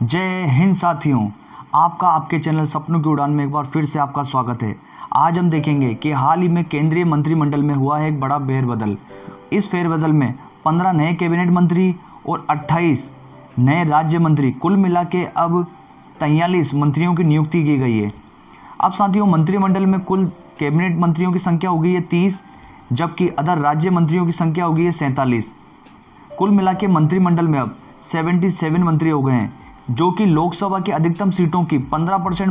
जय हिंद साथियों, आपका आपके चैनल सपनों की उड़ान में एक बार फिर से आपका स्वागत है। आज हम देखेंगे कि हाल ही में केंद्रीय मंत्रिमंडल में हुआ है एक बड़ा फेरबदल। इस फेरबदल में 15 नए कैबिनेट मंत्री और 28 नए राज्य मंत्री, कुल मिला के अब 43 मंत्रियों की नियुक्ति की गई है। अब साथियों, मंत्रिमंडल में कुल कैबिनेट मंत्रियों की संख्या हो गई है 30, जबकि अदर राज्य मंत्रियों की संख्या हो गई है 47। कुल मिला के मंत्रिमंडल में अब 77 मंत्री हो गए हैं, जो कि लोकसभा की अधिकतम सीटों की 15%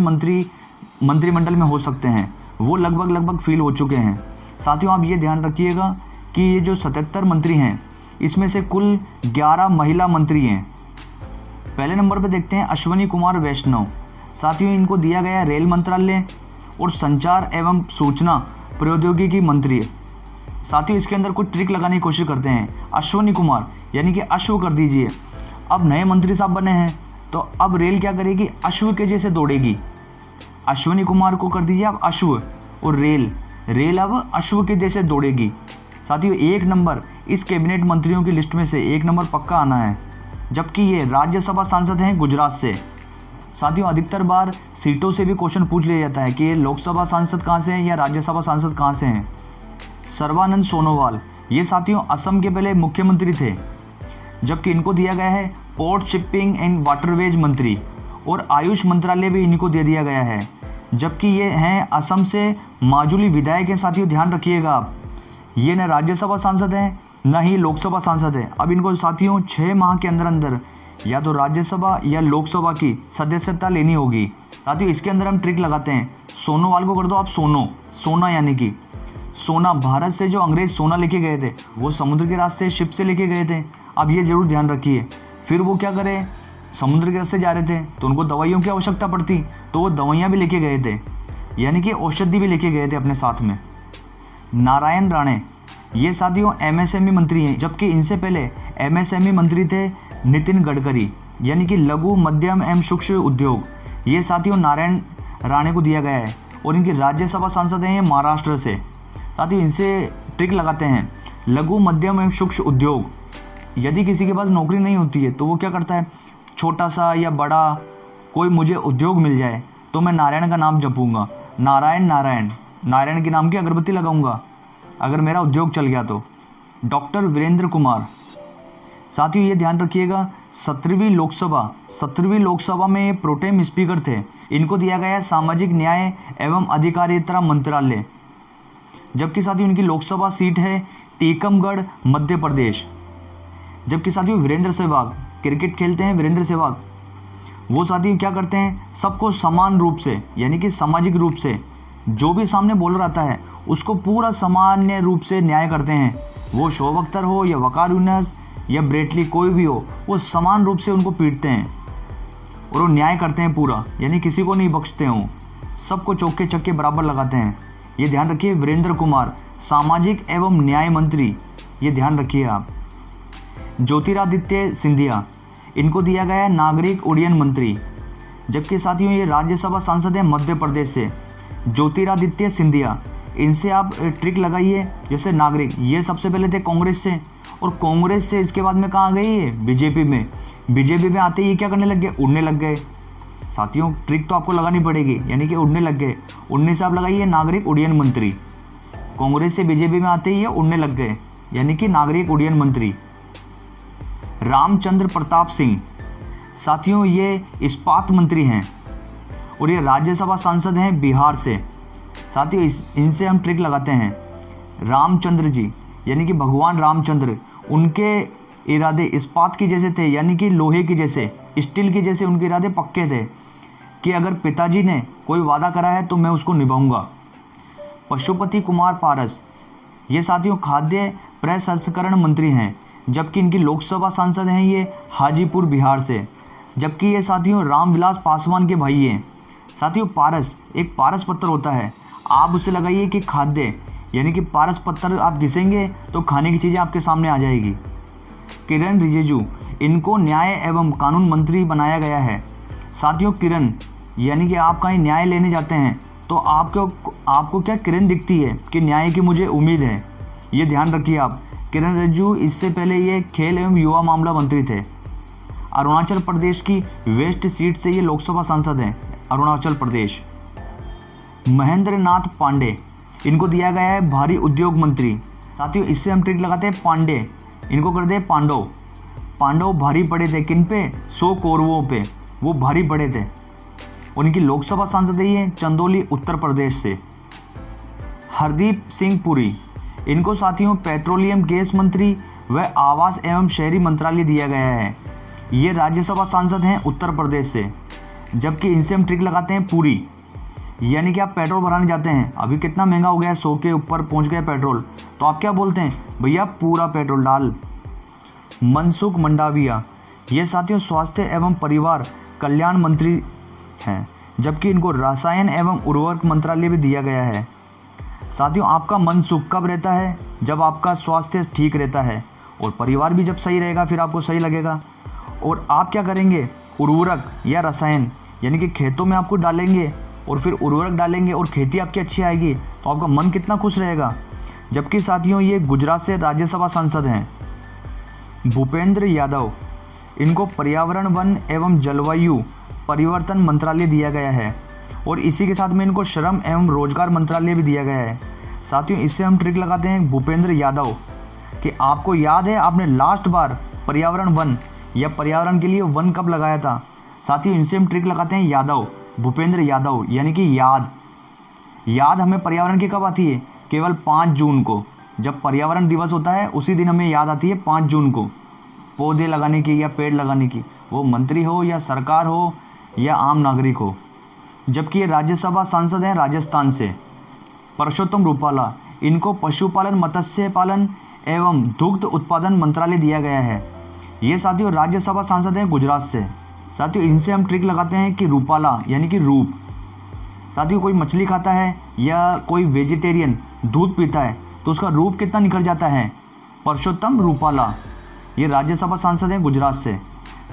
मंत्रिमंडल में हो सकते हैं। वो लगभग फील हो चुके हैं। साथियों, आप ये ध्यान रखिएगा कि ये जो 77 मंत्री हैं, इसमें से कुल 11 महिला मंत्री हैं। पहले नंबर पर देखते हैं अश्विनी कुमार वैष्णव। साथियों, इनको दिया गया है रेल मंत्रालय और संचार एवं सूचना प्रौद्योगिकी मंत्री। साथियों, इसके अंदर कुछ ट्रिक लगाने की कोशिश करते हैं। अश्विनी कुमार यानी कि अश्व कर दीजिए। अब नए मंत्री साहब बने हैं, तो अब रेल क्या करेगी? अश्व के जैसे दौड़ेगी। अश्विनी कुमार को कर दीजिए आप अश्व, और रेल अब अश्व के जैसे दौड़ेगी। साथियों, 1 नंबर इस कैबिनेट मंत्रियों की लिस्ट में से 1 नंबर पक्का आना है, जबकि ये राज्यसभा सांसद हैं गुजरात से। साथियों, अधिकतर बार सीटों से भी क्वेश्चन पूछ लिया जाता है कि ये लोकसभा सांसद कहाँ से हैं या राज्यसभा सांसद कहाँ से हैं। सर्बानंद सोनोवाल, ये साथियों असम के पहले मुख्यमंत्री थे, जबकि इनको दिया गया है पोर्ट, शिपिंग एंड वाटरवेज मंत्री, और आयुष मंत्रालय भी इनको दे दिया गया है, जबकि ये हैं असम से माजुली विधायक हैं। साथियों, ध्यान रखिएगा आप, ये न राज्यसभा सांसद हैं न ही लोकसभा सांसद है। अब इनको साथियों 6 माह के अंदर या तो राज्यसभा या लोकसभा की सदस्यता लेनी होगी। साथियों, इसके अंदर हम ट्रिक लगाते हैं। सोनोवाल को कर दो आप सोना, यानी कि सोना, भारत से जो अंग्रेज सोना लेके गए थे, वो समुद्र के रास्ते शिप से लेके गए थे। अब ये जरूर ध्यान रखिए। फिर वो क्या करें, समुद्र के रास्ते जा रहे थे तो उनको दवाइयों की आवश्यकता पड़ती, तो वो दवाइयाँ भी लेके गए थे, यानी कि औषधि भी लेके गए थे अपने साथ में। नारायण राणे, ये साथियों एमएसएमई मंत्री हैं, जबकि इनसे पहले एमएसएमई मंत्री थे नितिन गडकरी, यानी कि लघु मध्यम एवं सूक्ष्म उद्योग। ये साथियों नारायण राणे को दिया गया है, और इनकी राज्यसभा सांसद हैं ये महाराष्ट्र से। साथियों, इनसे ट्रिक लगाते हैं। लघु मध्यम एवं सूक्ष्म उद्योग, यदि किसी के पास नौकरी नहीं होती है तो वो क्या करता है, छोटा सा या बड़ा कोई मुझे उद्योग मिल जाए तो मैं नारायण का नाम जपूंगा, नारायण के नाम की अगरबत्ती लगाऊंगा अगर मेरा उद्योग चल गया तो। डॉक्टर वीरेंद्र कुमार, साथियों ये ध्यान रखिएगा, 17वीं लोकसभा में ये प्रोटेम स्पीकर थे। इनको दिया गया है सामाजिक न्याय एवं अधिकारिता मंत्रालय, जबकि साथियों इनकी लोकसभा सीट है टीकमगढ़, मध्य प्रदेश। जबकि साथियों वीरेंद्र सहवाग, क्रिकेट खेलते हैं वीरेंद्र सहवाग, वो साथियों क्या करते हैं, सबको समान रूप से यानी कि सामाजिक रूप से जो भी सामने बोल रहा है उसको पूरा सामान्य रूप से न्याय करते हैं। वो शोएब अख्तर हो या वकार यूनिस या ब्रेटली, कोई भी हो, वो समान रूप से उनको पीटते हैं और वो न्याय करते हैं पूरा, यानी किसी को नहीं बख्शते हों, सबको चौके चक्के बराबर लगाते हैं। ये ध्यान रखिए। वीरेंद्र कुमार सामाजिक एवं न्याय मंत्री, ये ध्यान रखिए आप। ज्योतिरादित्य सिंधिया, इनको दिया गया है नागरिक उड्डयन मंत्री, जबकि साथियों ये राज्यसभा सांसद हैं मध्य प्रदेश से। ज्योतिरादित्य सिंधिया, इनसे आप ट्रिक लगाइए। जैसे नागरिक, ये सबसे पहले थे कांग्रेस से, और कांग्रेस से इसके बाद में कहाँ गई है, बीजेपी में आते ही क्या करने लग गए, उड़ने लग गए। साथियों ट्रिक तो आपको लगानी पड़ेगी, यानी कि उड़ने लग गए। उड़ने से आप लगाइए नागरिक उड्डयन मंत्री। कांग्रेस से बीजेपी में आते ही ये उड़ने लग गए, यानी कि नागरिक उड्डयन मंत्री। रामचंद्र प्रताप सिंह, साथियों ये इस्पात मंत्री हैं और ये राज्यसभा सांसद हैं बिहार से। साथियों इनसे हम ट्रिक लगाते हैं। रामचंद्र जी यानी कि भगवान रामचंद्र, उनके इरादे इस्पात की जैसे थे, यानी कि लोहे की जैसे, स्टील की जैसे उनके इरादे पक्के थे कि अगर पिताजी ने कोई वादा करा है तो मैं उसको निभाऊंगा। पशुपति कुमार पारस, ये साथियों खाद्य प्रसंस्करण मंत्री हैं, जबकि इनकी लोकसभा सांसद हैं ये हाजीपुर बिहार से। जबकि ये साथियों रामविलास पासवान के भाई हैं। साथियों पारस, एक पारस पत्थर होता है, आप उसे लगाइए कि खाद्य, यानी कि पारस पत्थर आप घिसेंगे तो खाने की चीज़ें आपके सामने आ जाएगी। किरण रिजिजू, इनको न्याय एवं कानून मंत्री बनाया गया है। साथियों किरण, यानी कि आप कहीं न्याय लेने जाते हैं तो आपको क्या किरण दिखती है कि न्याय की मुझे उम्मीद है, ये ध्यान रखिए आप। किरण रिजिजू, इससे पहले ये खेल एवं युवा मामला मंत्री थे। अरुणाचल प्रदेश की वेस्ट सीट से ये लोकसभा सांसद हैं, अरुणाचल प्रदेश। महेंद्र नाथ पांडे, इनको दिया गया है भारी उद्योग मंत्री। साथियों इससे हम ट्रिक लगाते हैं, पांडे, इनको कर दे पांडव। पांडव भारी पड़े थे किन पे? 100 कौरवों पे वो भारी पड़े थे। उनकी लोकसभा सांसद है ये चंदौली उत्तर प्रदेश से। हरदीप सिंह पुरी, इनको साथियों पेट्रोलियम गैस मंत्री व आवास एवं शहरी मंत्रालय दिया गया है। ये राज्यसभा सांसद हैं उत्तर प्रदेश से। जबकि इनसे हम ट्रिक लगाते हैं पूरी, यानी कि आप पेट्रोल भराने जाते हैं, अभी कितना महंगा हो गया है, 100 के ऊपर पहुंच गया पेट्रोल, तो आप क्या बोलते हैं? भैया पूरा पेट्रोल डाल। मनसुख मंडाविया, ये साथियों स्वास्थ्य एवं परिवार कल्याण मंत्री हैं, जबकि इनको रसायन एवं उर्वरक मंत्रालय भी दिया गया है। साथियों आपका मन सुख कब रहता है? जब आपका स्वास्थ्य ठीक रहता है और परिवार भी जब सही रहेगा फिर आपको सही लगेगा। और आप क्या करेंगे? उर्वरक या रसायन, यानी कि खेतों में आपको डालेंगे और फिर उर्वरक डालेंगे और खेती आपकी अच्छी आएगी, तो आपका मन कितना खुश रहेगा। जबकि साथियों ये गुजरात से राज्यसभा सांसद हैं। भूपेंद्र यादव, इनको पर्यावरण वन एवं जलवायु परिवर्तन मंत्रालय दिया गया है और इसी के साथ में इनको श्रम एवं रोजगार मंत्रालय भी दिया गया है। साथियों इससे हम ट्रिक लगाते हैं भूपेंद्र यादव कि आपको याद है आपने लास्ट बार पर्यावरण वन या पर्यावरण के लिए वन कब लगाया था। साथियों इनसे हम ट्रिक लगाते हैं यादव, भूपेंद्र यादव, यानी कि याद हमें पर्यावरण की कब आती है? केवल 5 जून को, जब पर्यावरण दिवस होता है उसी दिन हमें याद आती है 5 जून को पौधे लगाने की या पेड़ लगाने की, वो मंत्री हो या सरकार हो या आम नागरिक हो। जबकि ये राज्यसभा सांसद हैं राजस्थान से। परषोत्तम रूपाला, इनको पशुपालन मत्स्य पालन एवं दुग्ध उत्पादन मंत्रालय दिया गया है। ये साथियों राज्यसभा सांसद हैं गुजरात से। साथियों इनसे हम ट्रिक लगाते हैं कि रूपाला यानी कि रूप। साथियों कोई मछली खाता है या कोई वेजिटेरियन दूध पीता है तो उसका रूप कितना निखर जाता है? परषोत्तम रूपाला, ये राज्यसभा सांसद हैं गुजरात से।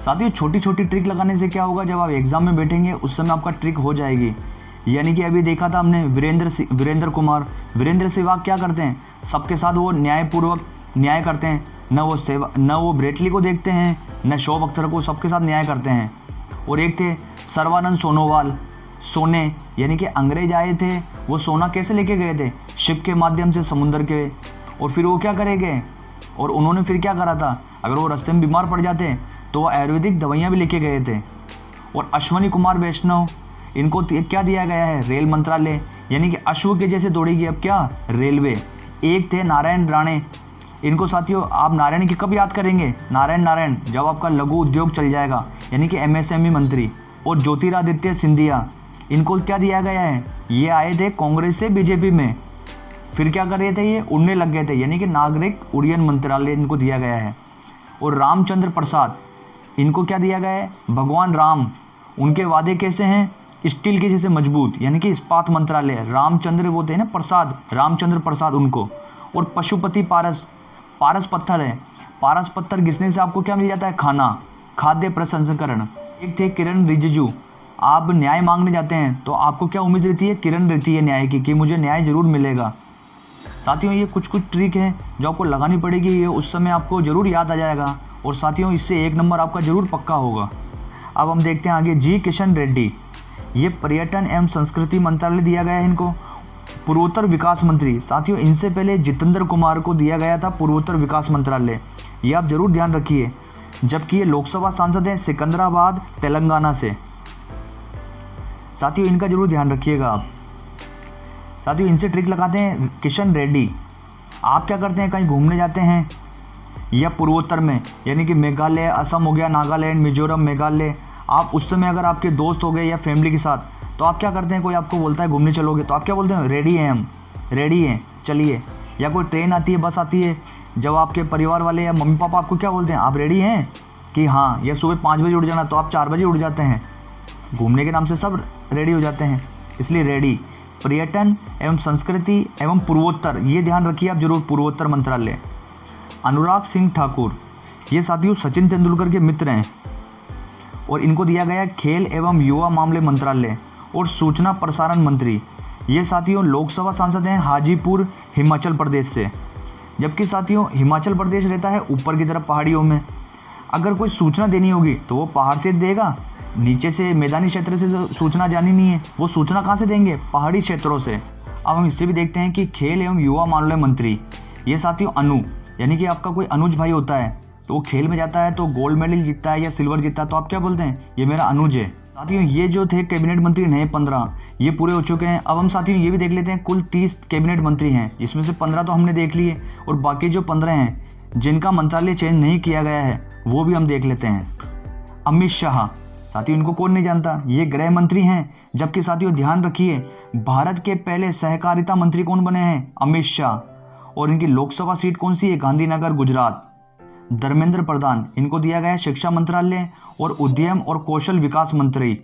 साथियों छोटी छोटी ट्रिक लगाने से क्या होगा, जब आप एग्जाम में बैठेंगे उस समय आपका ट्रिक हो जाएगी। यानी कि अभी देखा था हमने वीरेंद्र सहवाग क्या करते हैं, सबके साथ वो न्यायपूर्वक न्याय करते हैं, न वो ब्रेटली को देखते हैं न शोभ अख्तर को, सबके साथ न्याय करते हैं। और एक थे सर्वानंद सोनोवाल, सोने यानी कि अंग्रेज आए थे, वो सोना कैसे लेके गए थे? शिप के माध्यम से समुद्र के। और फिर वो क्या करेंगे, और उन्होंने फिर क्या करा था, अगर वो रास्ते में बीमार पड़ जाते तो वो आयुर्वेदिक दवाइयाँ भी लेके गए थे। और अश्वनी कुमार वैष्णव, इनको क्या दिया गया है? रेल मंत्रालय, यानी कि अश्व के जैसे दौड़ेगी अब क्या? रेलवे। एक थे नारायण राणे, इनको साथियों आप नारायण की कब याद करेंगे? नारायण जब आपका लघु उद्योग चल जाएगा, यानी कि MSME मंत्री। और ज्योतिरादित्य सिंधिया, इनको क्या दिया गया है? ये आए थे कांग्रेस से बीजेपी में, फिर क्या कर रहे थे? ये उड़ने लग गए थे, यानी कि नागरिक उड्डयन मंत्रालय इनको दिया गया है। और रामचंद्र प्रसाद, इनको क्या दिया गया है? भगवान राम, उनके वादे कैसे हैं? स्टील के जैसे मजबूत, यानी कि इस्पात मंत्रालय। रामचंद्र वो थे ना प्रसाद, रामचंद्र प्रसाद उनको। और पशुपति पारस पत्थर है, पारस पत्थर घिसने से आपको क्या मिल जाता है? खाना, खाद्य प्रसंस्करण। एक थे किरण रिजिजू, आप न्याय मांगने जाते हैं तो आपको क्या उम्मीद रहती है? किरण रहती है न्याय की, कि मुझे न्याय जरूर मिलेगा। साथियों ये कुछ ट्रिक हैं जो आपको लगानी पड़ेगी, ये उस समय आपको ज़रूर याद आ जाएगा और साथियों इससे 1 नंबर आपका ज़रूर पक्का होगा। अब हम देखते हैं आगे। जी किशन रेड्डी, ये पर्यटन एवं संस्कृति मंत्रालय दिया गया है इनको। पूर्वोत्तर विकास मंत्री, साथियों इनसे पहले जितेंद्र कुमार को दिया गया था पूर्वोत्तर विकास मंत्रालय, ये आप ज़रूर ध्यान रखिए। जबकि ये लोकसभा सांसद हैं सिकंदराबाद तेलंगाना से। साथियों इनका जरूर ध्यान रखिएगा आप। साथियों इनसे ट्रिक लगाते हैं किशन रेड्डी। आप क्या करते हैं, कहीं घूमने जाते हैं या पूर्वोत्तर में, यानी कि मेघालय, असम हो गया, नागालैंड, मिजोरम, मेघालय, आप उस समय अगर आपके दोस्त हो गए या फैमिली के साथ, तो आप क्या करते हैं? कोई आपको बोलता है घूमने चलोगे, तो आप क्या बोलते हैं? रेडी हैं, हम रेडी हैं, चलिए। या कोई ट्रेन आती है, बस आती है, जब आपके परिवार वाले या मम्मी पापा आपको क्या बोलते हैं? आप रेडी हैं कि हाँ, या सुबह 5 बजे उठ जाना, तो आप 4 बजे उठ जाते हैं। घूमने के नाम से सब रेडी हो जाते हैं, इसलिए रेडी। पर्यटन एवं संस्कृति एवं पूर्वोत्तर, ये ध्यान रखिए आप जरूर, पूर्वोत्तर मंत्रालय। अनुराग सिंह ठाकुर, ये साथियों सचिन तेंदुलकर के मित्र हैं और इनको दिया गया खेल एवं युवा मामले मंत्रालय। और सूचना प्रसारण मंत्री, ये साथियों लोकसभा सांसद हैं हाजीपुर हिमाचल प्रदेश से। जबकि साथियों हिमाचल प्रदेश रहता है ऊपर की तरफ पहाड़ियों में। अगर कोई सूचना देनी होगी तो वो पहाड़ से देगा, नीचे से मैदानी क्षेत्र से तो सूचना जानी नहीं है, वो सूचना कहाँ से देंगे? पहाड़ी क्षेत्रों से। अब हम इससे भी देखते हैं कि खेल एवं युवा मामले मंत्री, ये साथियों अनु, यानी कि आपका कोई अनुज भाई होता है तो वो खेल में जाता है तो गोल्ड मेडल जीतता है या सिल्वर जीतता है तो आप क्या बोलते हैं? ये मेरा अनुज है। साथियों ये जो थे कैबिनेट मंत्री नए 15, ये पूरे हो चुके हैं। अब हम साथियों ये भी देख लेते हैं, कुल 30 कैबिनेट मंत्री हैं, जिसमें से 15 तो हमने देख लिए और बाकी जो 15 हैं जिनका मंत्रालय चेंज नहीं किया गया है वो भी हम देख लेते हैं। अमित शाह, साथियों इनको कौन नहीं जानता, ये गृह मंत्री हैं। जबकि साथियों ध्यान रखिए, भारत के पहले सहकारिता मंत्री कौन बने हैं? अमित शाह। और इनकी लोकसभा सीट कौन सी है? गांधीनगर, गुजरात। धर्मेंद्र प्रधान, इनको दिया गया है शिक्षा मंत्रालय और उद्यम और कौशल विकास मंत्री।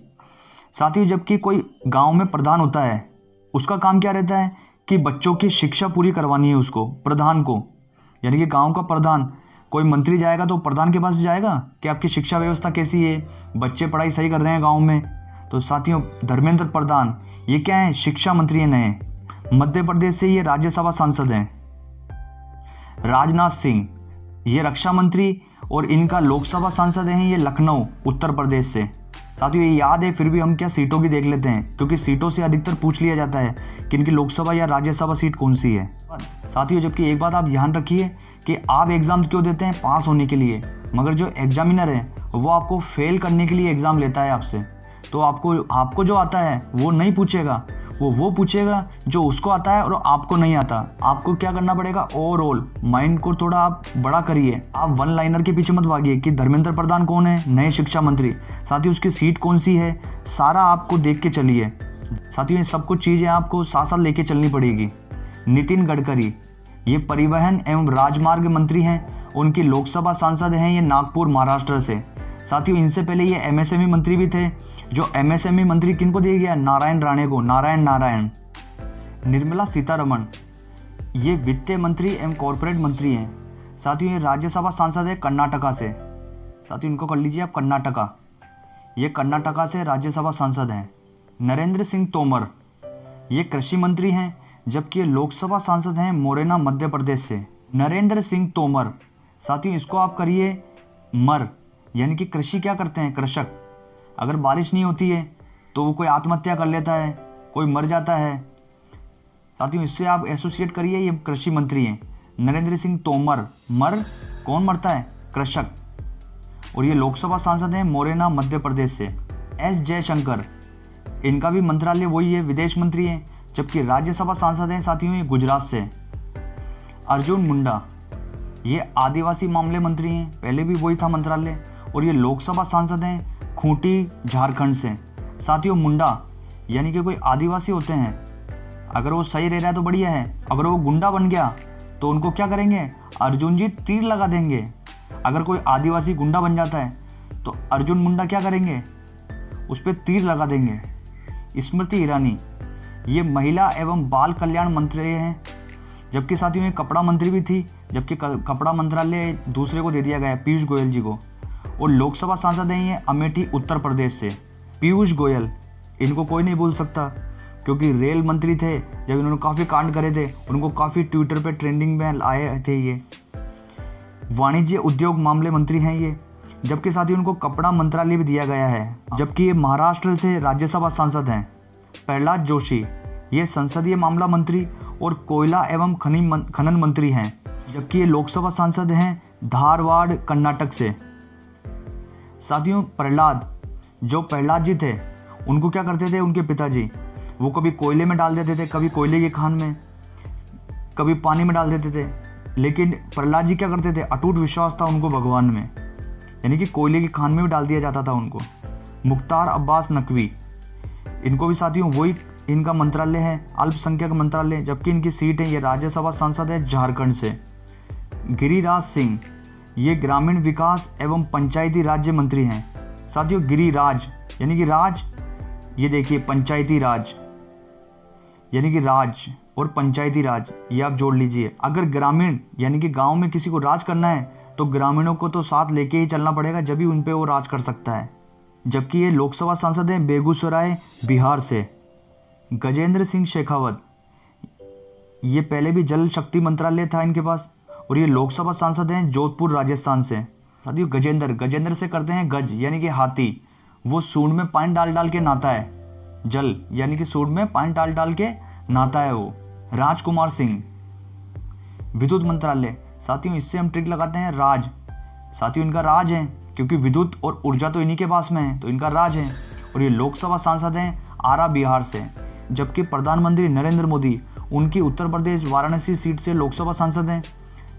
साथियों जबकि कोई गांव में प्रधान होता है, उसका काम क्या रहता है कि बच्चों की शिक्षा पूरी करवानी है उसको, प्रधान को, यानी कि गांव का प्रधान। कोई मंत्री जाएगा तो प्रधान के पास जाएगा कि आपकी शिक्षा व्यवस्था कैसी है, बच्चे पढ़ाई सही कर रहे हैं गांव में। तो साथियों धर्मेंद्र प्रधान ये क्या है? शिक्षा मंत्री है नए। मध्य प्रदेश से ये राज्यसभा सांसद हैं। राजनाथ सिंह ये रक्षा मंत्री और इनका लोकसभा सांसद हैं ये लखनऊ, उत्तर प्रदेश से। साथियों ये याद है, फिर भी हम क्या सीटों की देख लेते हैं, क्योंकि सीटों से अधिकतर पूछ लिया जाता है कि इनकी लोकसभा या राज्यसभा सीट कौन सी है। साथियों जबकि एक बात आप ध्यान रखिए कि आप एग्ज़ाम क्यों देते हैं? पास होने के लिए, मगर जो एग्जामिनर है वो आपको फेल करने के लिए एग्ज़ाम लेता है आपसे। तो आपको जो आता है वो नहीं पूछेगा, वो पूछेगा जो उसको आता है और आपको नहीं आता। आपको क्या करना पड़ेगा? ओवरऑल माइंड को थोड़ा आप बड़ा करिए। आप वन लाइनर के पीछे मत भागिए कि धर्मेंद्र प्रधान कौन है, नए शिक्षा मंत्री। साथियों उसकी सीट कौन सी है, सारा आपको देख के चलिए। साथियों ये सब कुछ चीज़ें आपको साथ साथ लेके चलनी पड़ेगी। नितिन गडकरी ये परिवहन एवं राजमार्ग मंत्री हैं, उनकी लोकसभा सांसद हैं ये नागपुर, महाराष्ट्र से। साथियों इनसे पहले ये एमएसएमई मंत्री भी थे। जो एमएसएमई मंत्री किनको दिया गया? नारायण राणे को, नारायण। निर्मला सीतारमण ये वित्त मंत्री एवं कॉरपोरेट मंत्री हैं। साथियों ये राज्यसभा सांसद है कर्नाटका से। साथियों इनको कर लीजिए आप, कर्नाटका, ये कर्नाटका से राज्यसभा सांसद हैं। नरेंद्र सिंह तोमर ये कृषि मंत्री हैं, जबकि ये लोकसभा सांसद हैं मोरेना, मध्य प्रदेश से। नरेंद्र सिंह तोमर, साथियों इसको आप करिए मर, यानी कि कृषि क्या करते हैं? कृषक। अगर बारिश नहीं होती है तो वो कोई आत्महत्या कर लेता है, कोई मर जाता है। साथियों इससे आप एसोसिएट करिए, ये कृषि मंत्री हैं नरेंद्र सिंह तोमर। मर, कौन मरता है? कृषक। और ये लोकसभा सांसद हैं मोरेना, मध्य प्रदेश से। एस जयशंकर इनका भी मंत्रालय वही है, विदेश मंत्री हैं, जबकि राज्यसभा सांसद हैं साथियों ये गुजरात से। अर्जुन मुंडा ये आदिवासी मामले मंत्री हैं, पहले भी वही था मंत्रालय, और ये लोकसभा सांसद हैं खूंटी, झारखंड से। साथियों मुंडा यानी कि कोई आदिवासी होते हैं, अगर वो सही रह रहा है तो बढ़िया है, अगर वो गुंडा बन गया तो उनको क्या करेंगे? अर्जुन जी तीर लगा देंगे। अगर कोई आदिवासी गुंडा बन जाता है तो अर्जुन मुंडा क्या करेंगे? उस पर तीर लगा देंगे। स्मृति ईरानी ये महिला एवं बाल कल्याण मंत्री हैं, जबकि साथियों ये कपड़ा मंत्री भी थी, जबकि कपड़ा मंत्रालय दूसरे को दे दिया गया है, पीयूष गोयल जी को। और लोकसभा सांसद हैं ये अमेठी, उत्तर प्रदेश से। पीयूष गोयल इनको कोई नहीं भूल सकता, क्योंकि रेल मंत्री थे, जब इन्होंने काफ़ी कांड करे थे, उनको काफ़ी ट्विटर पे ट्रेंडिंग में आए थे ये। वाणिज्य उद्योग मामले मंत्री हैं ये, जबकि साथ ही उनको कपड़ा मंत्रालय भी दिया गया है, जबकि ये महाराष्ट्र से राज्यसभा सांसद हैं। प्रहलाद जोशी ये संसदीय मामला मंत्री और कोयला एवं खनन मंत्री हैं, जबकि ये लोकसभा सांसद हैं धारवाड़, कर्नाटक से। साथियों प्रहलाद जी थे, उनको क्या करते थे उनके पिताजी? वो कभी कोयले में डाल देते थे, कभी कोयले की खान में, कभी पानी में डाल देते थे। लेकिन प्रहलाद जी क्या करते थे? अटूट विश्वास था उनको भगवान में, यानी कि कोयले की खान में भी डाल दिया जाता था उनको। मुख्तार अब्बास नकवी इनको भी साथियों वही इनका मंत्रालय है, अल्पसंख्यक मंत्रालय, जबकि इनकी सीट है, ये राज्यसभा सांसद है झारखंड से। गिरिराज सिंह ये ग्रामीण विकास एवं पंचायती राज्य मंत्री हैं। साथियों गिरिराज यानी कि राज, ये देखिए पंचायती राज, यानी कि राज और पंचायती राज, ये आप जोड़ लीजिए। अगर ग्रामीण यानी कि गांव में किसी को राज करना है तो ग्रामीणों को तो साथ लेके ही चलना पड़ेगा, जब भी उन पे वो राज कर सकता है। जबकि ये लोकसभा सांसद हैं बेगूसराय, बिहार से। गजेंद्र सिंह शेखावत ये पहले भी जल शक्ति मंत्रालय था इनके पास, और ये लोकसभा सांसद हैं जोधपुर, राजस्थान से। साथियों गजेंद्र, गजेंद्र से करते हैं गज यानी कि हाथी, वो सूंड में पानी डाल डाल के नहाता है। जल यानी कि सूंड में पानी डाल डाल के नहाता है वो। राजकुमार सिंह, विद्युत मंत्रालय, साथियों इससे हम ट्रिक लगाते हैं राज। साथियों इनका राज है, क्योंकि विद्युत और ऊर्जा तो इन्हीं के पास में है, तो इनका राज है। और ये लोकसभा सांसद हैं आरा बिहार से, जबकि प्रधानमंत्री नरेंद्र मोदी उनकी उत्तर प्रदेश वाराणसी सीट से लोकसभा सांसद हैं।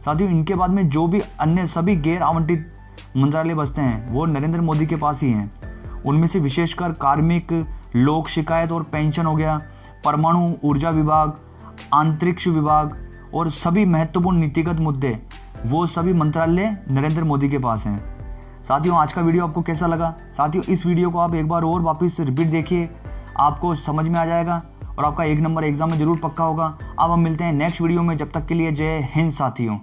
साथियों इनके बाद में जो भी अन्य सभी गैर आवंटित मंत्रालय बचते हैं वो नरेंद्र मोदी के पास ही हैं। उनमें से विशेषकर कार्मिक, लोक शिकायत और पेंशन हो गया, परमाणु ऊर्जा विभाग, अंतरिक्ष विभाग और सभी महत्वपूर्ण नीतिगत मुद्दे, वो सभी मंत्रालय नरेंद्र मोदी के पास हैं। साथियों आज का वीडियो आपको कैसा लगा? साथियों इस वीडियो को आप एक बार और वापस रिपीट देखिए, आपको समझ में आ जाएगा और आपका 1 नंबर एग्जाम में जरूर पक्का होगा। अब हम मिलते हैं नेक्स्ट वीडियो में, जब तक के लिए जय हिंद साथियों।